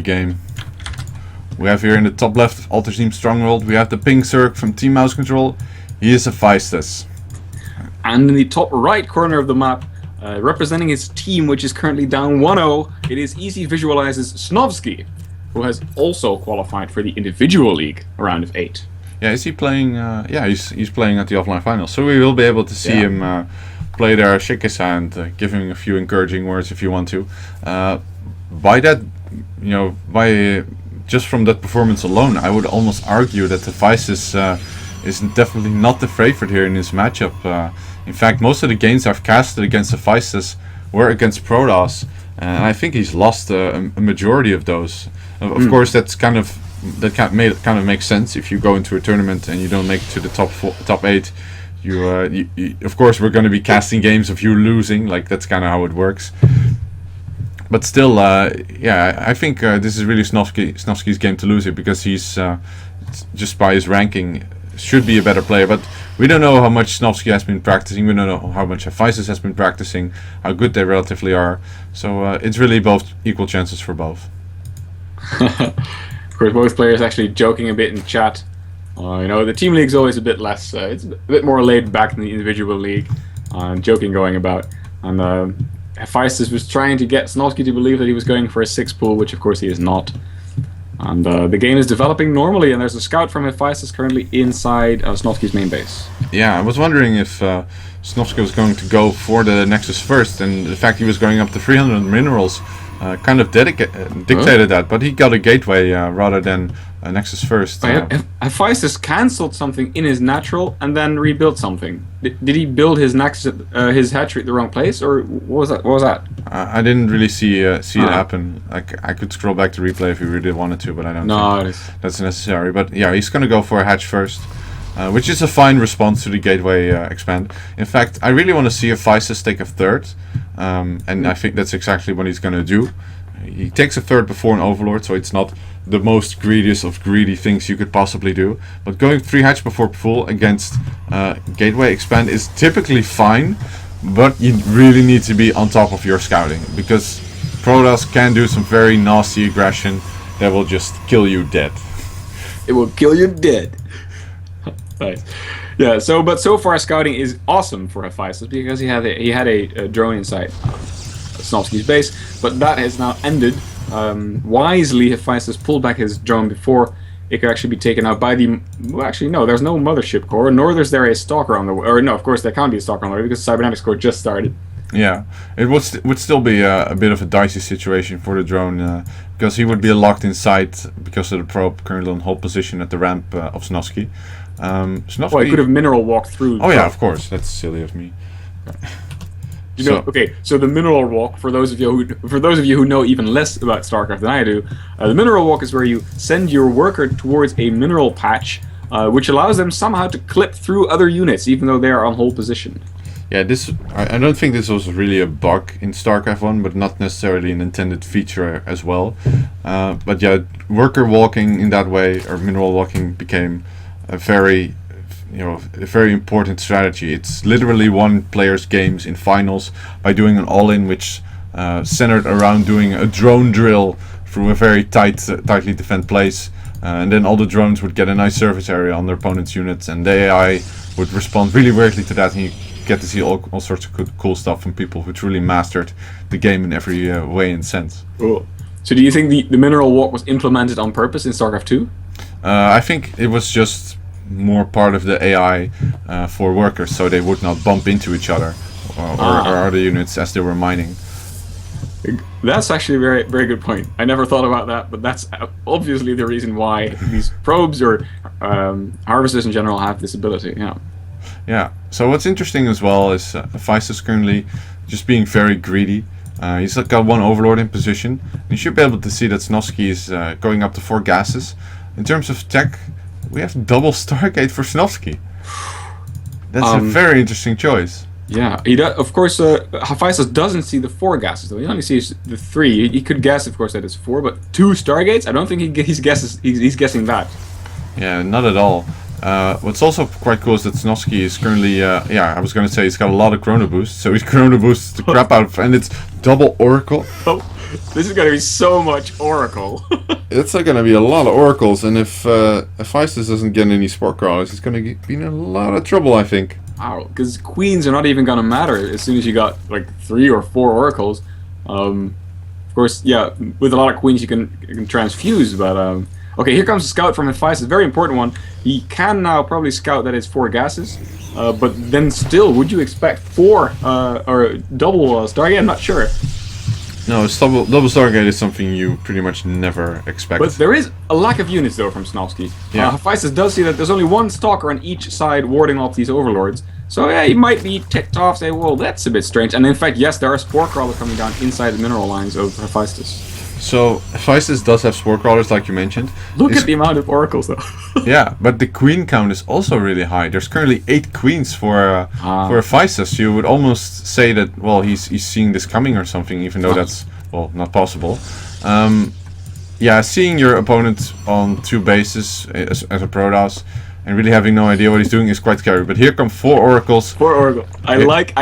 game. We have here in the top left Alter Team Stronghold, we have the pink Zerg from Team Mouse Control. He is a Hephaestus. And in the top right corner of the map, representing his team, which is currently down 1-0, it is Easy Visualizes Snovsky, who has also qualified for the individual league round of 8. Yeah, is he playing? Yeah, he's playing at the offline finals, so we will be able to see him play there, shake his hand, give him a few encouraging words if you want to. By that, by just from that performance alone, I would almost argue that the Hephaestus is definitely not the favorite here in this matchup. In fact, most of the games I've casted against the Hephaestus were against Protoss, and I think he's lost a majority of those. Of course, that kind of makes sense. If you go into a tournament and you don't make it to the top 8, you of course we're going to be casting games of you losing. Like, that's kind of how it works. But still, I think this is really Snovsky's game to lose here, because he's just by his ranking should be a better player. But we don't know how much Snovsky has been practicing. We don't know how much Hephaestus has been practicing, how good they relatively are. So it's really both equal chances for both. Of course, both players actually joking a bit in chat. The team league's always a bit less. It's a bit more laid back than the individual league. Joking going about. And Hephaestus was trying to get Snovsky to believe that he was going for a 6 pool, which of course he is not. And the game is developing normally, and there's a scout from Hephaestus currently inside Snovsky's main base. Yeah, I was wondering if Snovsky was going to go for the Nexus first, and the fact he was going up to 300 minerals kind of dictated that, but he got a gateway rather than a Nexus first. Hephaestus cancelled something in his natural and then rebuilt something. Did he build his Nexus, his hatchery at the wrong place, or what was that? I didn't really see it happen. I could scroll back to replay if you really wanted to, but I don't think that's necessary. But yeah, he's going to go for a hatch first. Which is a fine response to the gateway expand. In fact, I really want to see Hephaestus take a third, and I think that's exactly what he's going to do. He takes a third before an Overlord, so it's not the most greediest of greedy things you could possibly do. But going 3 hatch before full against gateway expand is typically fine, but you really need to be on top of your scouting, because Protoss can do some very nasty aggression that will just kill you dead. It will kill you dead. Nice. Yeah. So far scouting is awesome for Hephaestus, because he had a drone inside Snovsky's base, but that has now ended. Wisely, Hephaestus pulled back his drone before it could actually be taken out by the. Well, actually, no. There's no mothership core, nor is there a stalker on the way. Or no, of course there can't be a stalker on the way, because the cybernetics core just started. Yeah, it would still be a bit of a dicey situation for the drone, because he would be locked inside because of the probe currently on hold position at the ramp of Snovsky. Well, he could have mineral walked through. Oh yeah, of course. That's silly of me. Okay. So the mineral walk, for those of you who know even less about StarCraft than I do, the mineral walk is where you send your worker towards a mineral patch, which allows them somehow to clip through other units, even though they are on hold position. Yeah, I don't think this was really a bug in StarCraft 1, but not necessarily an intended feature as well. But yeah, worker walking in that way, or mineral walking, became a very important strategy. It's literally won players' games in finals by doing an all-in, which centered around doing a drone drill through a very tightly defended place, and then all the drones would get a nice surface area on their opponent's units, and the AI would respond really weirdly to that, and you get to see all sorts of cool stuff from people who truly mastered the game in every way and sense. Cool. So do you think the mineral walk was implemented on purpose in StarCraft 2? I think it was just more part of the AI for workers, so they would not bump into each other or other units as they were mining. That's actually a very, very good point. I never thought about that, but that's obviously the reason why these probes or harvesters in general have this ability. Yeah. So what's interesting as well is Hephaestus currently just being very greedy. He's got 1 Overlord in position. You should be able to see that Snovsky is going up to 4 gases. In terms of tech, we have double Stargate for Snovsky. That's a very interesting choice. Yeah, he does. Of course, Hephaestus doesn't see the 4 gases though. He only sees the 3. He could guess, of course, that it's 4, but 2 Stargates? I don't think he's guessing that. Yeah, not at all. What's also quite cool is that Snovsky is currently, I was going to say he's got a lot of chrono boost, so he's chrono boosts the crap out of, and it's double Oracle. This is gonna be so much Oracle. It's going to be a lot of oracles, and if Hephaestus doesn't get any sport crawlers, he's going to be in a lot of trouble, I think. Wow, because queens are not even gonna matter as soon as you got like 3 or 4 oracles. Of course, yeah, with a lot of queens you can transfuse, but okay, here comes a scout from Hephaestus, very important one. He can now probably scout that it's 4 gases, but then still, would you expect 4 or double Stargate? I'm not sure. No, double Stargate is something you pretty much never expect. But there is a lack of units though from Snovsky. Yeah. Hephaestus does see that there's only 1 stalker on each side warding off these overlords. So yeah, he might be ticked off, say, well, that's a bit strange. And in fact, yes, there are spore crawlers coming down inside the mineral lines of Hephaestus. So Hephaestus does have spore crawlers, like you mentioned. Look at the amount of oracles though. Yeah, but the queen count is also really high. There's currently 8 queens for Hephaestus. You would almost say that, well, he's seeing this coming or something, even though that's, well, not possible. Yeah, seeing your opponent on 2 bases as a Protoss and really having no idea what he's doing is quite scary. But here come 4 oracles. 4 oracles. I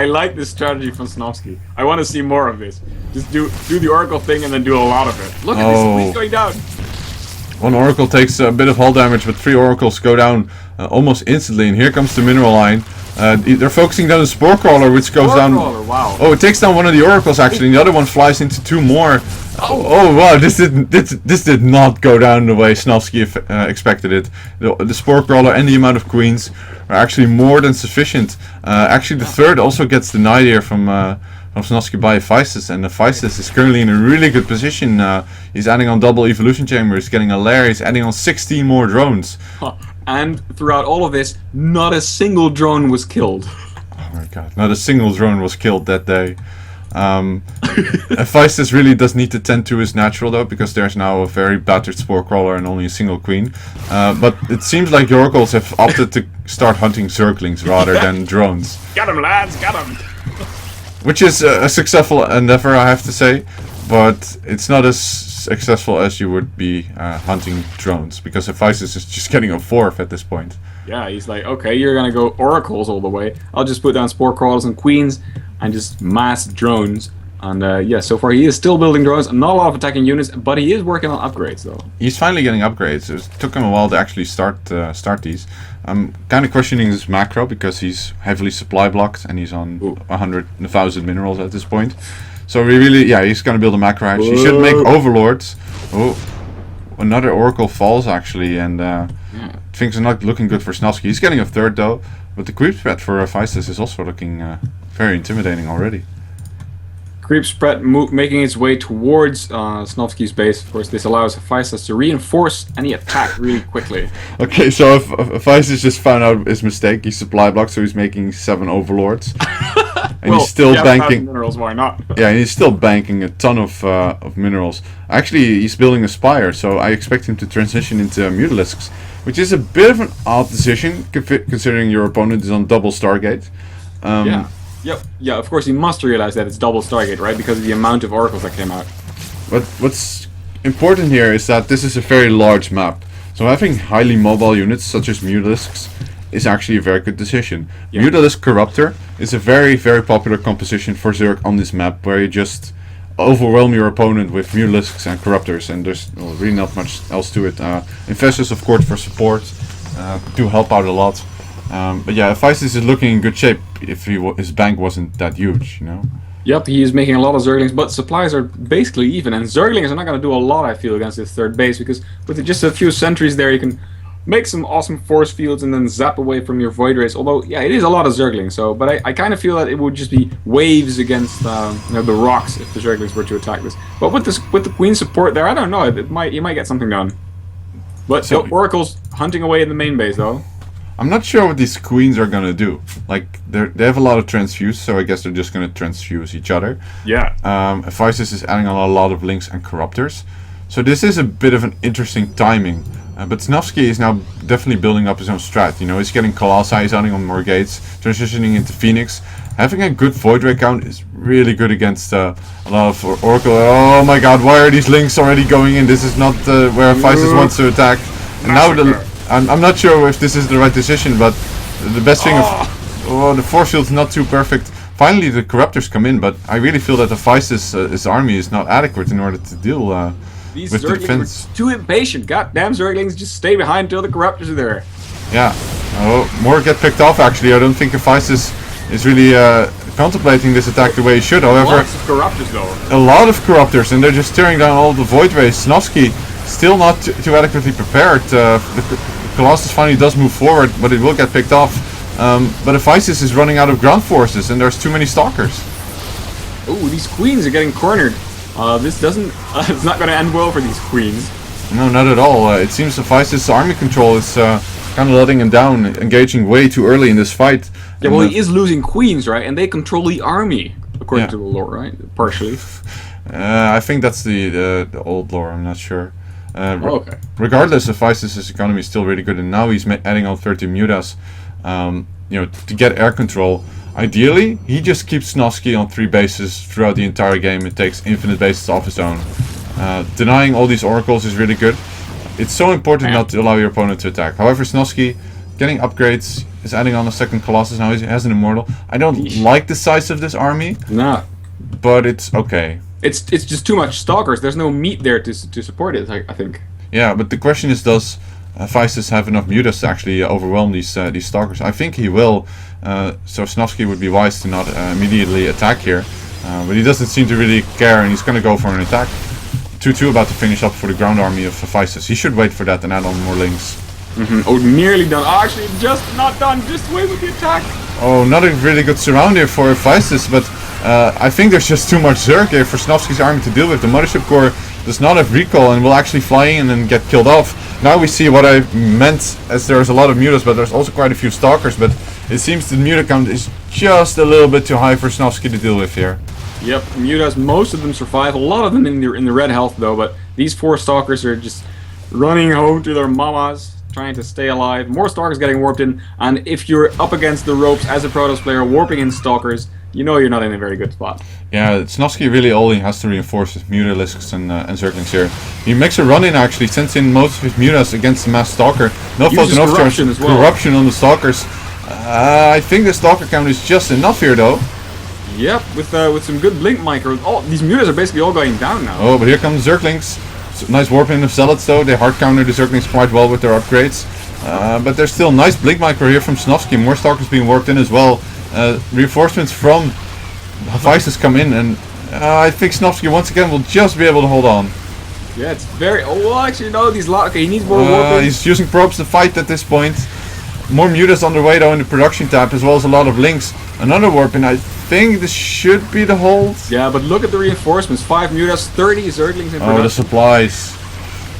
like this strategy from Snovsky. I want to see more of this. Just do the oracle thing and then do a lot of it. Look at this queen going down. 1 oracle takes a bit of hull damage, but 3 oracles go down almost instantly. And here comes the mineral line. They're focusing down the spore crawler, which goes down. Wow. Oh, it takes down one of the oracles actually, and the other one flies into 2 more. Oh wow! This did not go down the way Snovsky expected it. The spore crawler and the amount of queens are actually more than sufficient. Actually, the third also gets denied here from Snovsky by Hephaestus, and Hephaestus is currently in a really good position. He's adding on double evolution chambers, getting a lair. He's adding on 16 more drones. And throughout all of this, not a single drone was killed. Oh my god! Not a single drone was killed that day. Hephaestus really does need to tend to his natural though, because there's now a very battered spore crawler and only a single queen. But it seems like the oracles have opted to start hunting zerglings rather than drones. Got him, lads, got him. Which is a successful endeavor, I have to say, but it's not as successful as you would be hunting drones, because Hephaestus is just getting a 4th at this point. Yeah, he's like, okay, you're gonna go oracles all the way. I'll just put down spore crawlers and queens and just mass drones. And yeah, so far he is still building drones. Not a lot of attacking units, but he is working on upgrades though. He's finally getting upgrades. It took him a while to actually start these. I'm kind of questioning his macro because he's heavily supply blocked and he's on 1,000 minerals at this point. So we really, yeah, he's gonna build a macro hatch. He should make overlords. Oh, another oracle falls actually, and things are not looking good for Snovsky. He's getting a 3rd though, but the creep spread for Hephaestus is also looking very intimidating already. Creep spread making its way towards Snovsky's base. Of course, this allows Hephaestus to reinforce any attack really quickly. Okay, so if Hephaestus just found out his mistake, he's supply blocked, so he's making 7 overlords. And well, he's still banking minerals, why not? Yeah, and he's still banking a ton of minerals. Actually, he's building a spire, so I expect him to transition into Mutalisks, which is a bit of an odd decision considering your opponent is on double Stargate. Yeah. Yep. Yeah, of course he must realize that it's double Stargate, right? Because of the amount of oracles that came out. But what's important here is that this is a very large map. So having highly mobile units such as Mutalisks is actually a very good decision. Yeah. Mutalisk Corruptor is a very, very popular composition for Zerg on this map, where you just overwhelm your opponent with Mutalisks and Corruptors, and there's really not much else to it. Infestors, of course, for support do help out a lot. But yeah, Hephaestus is looking in good shape if his bank wasn't that huge, you know? Yep, he is making a lot of Zerglings, but supplies are basically even, and Zerglings are not going to do a lot, I feel, against this 3rd base, because with just a few sentries there, you can make some awesome force fields and then zap away from your Void Rays. Although, yeah, it is a lot of Zerglings, so, but I kind of feel that it would just be waves against the rocks if the Zerglings were to attack this. But with the Queen support there, I don't know, you might get something done. But so, the Oracle's hunting away in the main base, though. I'm not sure what these queens are gonna do. Like, they have a lot of transfuse, so I guess they're just gonna transfuse each other. Yeah. Hephaestus is adding on a lot of links and corruptors, so this is a bit of an interesting timing. But Snovsky is now definitely building up his own strat. You know, he's getting Colossi, he's adding on more gates, transitioning into Phoenix. Having a good Void Ray count is really good against a lot of Oracle. Oh my god, why are these links already going in? This is not where Hephaestus wants to attack. And now I'm not sure if this is the right decision, but the best thing of the force field's not too perfect finally the Corruptors come in, but I really feel that the his army is not adequate in order to deal These with the Zerglings defense. were too impatient. Goddamn Zerglings, just stay behind until the Corruptors are there. Yeah. Oh, more get picked off actually. I don't think Hephaestus is really contemplating this attack the way he should. However, Lots of Corruptors though. a lot of Corruptors, and they're just tearing down all the Void Rays. Snovsky still not too adequately prepared. The Colossus finally does move forward, but it will get picked off. But Hephaestus is running out of ground forces, and there's too many Stalkers. Ooh, these Queens are getting cornered. This doesn't. It's not going to end well for these Queens. No, not at all. It seems Hephaestus' army control is kind of letting him down, engaging way too early in this fight. Yeah, well, he is losing Queens, right? And they control the army, according to the lore, right? Partially. I think that's the old lore. I'm not sure. Okay. Regardless, Hephaestus' economy is still really good, and now he's adding on 30 mutas, to get air control. Ideally, he just keeps Snovsky on 3 bases throughout the entire game. It takes infinite bases off his own. Denying all these oracles is really good. It's so important not to allow your opponent to attack. However, Snovsky getting upgrades is adding on a second Colossus. Now he has an Immortal. I don't like the size of this army. Nah. But it's okay. It's just too much Stalkers. There's no meat there to support it, I think. Yeah, but the question is, does Hephaestus have enough mutas to actually overwhelm these Stalkers? I think he will. So Snovsky would be wise to not immediately attack here. But he doesn't seem to really care, and he's going to go for an attack. 2-2 about to finish up for the ground army of Hephaestus. He should wait for that and add on more links. Oh, nearly done. Oh, actually, just not done. Just wait with the attack. Oh, not a really good surround here for Hephaestus, but I think there's just too much Zerg here for Snovsky's army to deal with. The Mothership Core does not have recall and will actually fly in and get killed off. Now we see what I meant, as there's a lot of mutas, but there's also quite a few Stalkers, but it seems the muta count is just a little bit too high for Snovsky to deal with here. Yep, mutas, most of them survive. A lot of them in the red health though, but these 4 Stalkers are just running home to their mamas, trying to stay alive. More Stalkers getting warped in, and if you're up against the ropes as a Protoss player warping in Stalkers, you know you're not in a very good spot. Yeah, Snovsky really only has to reinforce his Mutalisks and Zerglings here. He makes a run-in actually, sends in most of his mutas against the mass Stalker. No fault enough corruption as well. Corruption on the Stalkers. I think the Stalker count is just enough here though. Yep, with some good blink micro. Oh, these mutas are basically all going down now. Oh, but here comes Zerglings. Nice warping of Zealots though. They hard counter the Zerglings quite well with their upgrades. But there's still nice blink micro here from Snovsky. More Stalkers being warped in as well. Reinforcements from Hephaestus come in, and I think Snovsky once again will just be able to hold on. Yeah, it's very. Oh, well, actually, no, these okay, he needs more warping. He's using probes to fight at this point. More mutas on the way though in the production tab, as well as a lot of links. Another warping. I think this should be the hold. Yeah, but look at the reinforcements. 5 mutas, 30 Zerglings in production. Oh, the supplies.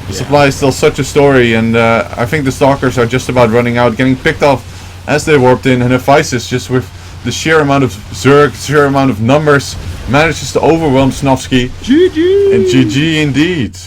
The supply is still such a story, and I think the Stalkers are just about running out, getting picked off as they warped in, and Hephaestus, just with the sheer amount of Zerg, sheer amount of numbers, manages to overwhelm Snovsky. GG! And GG indeed.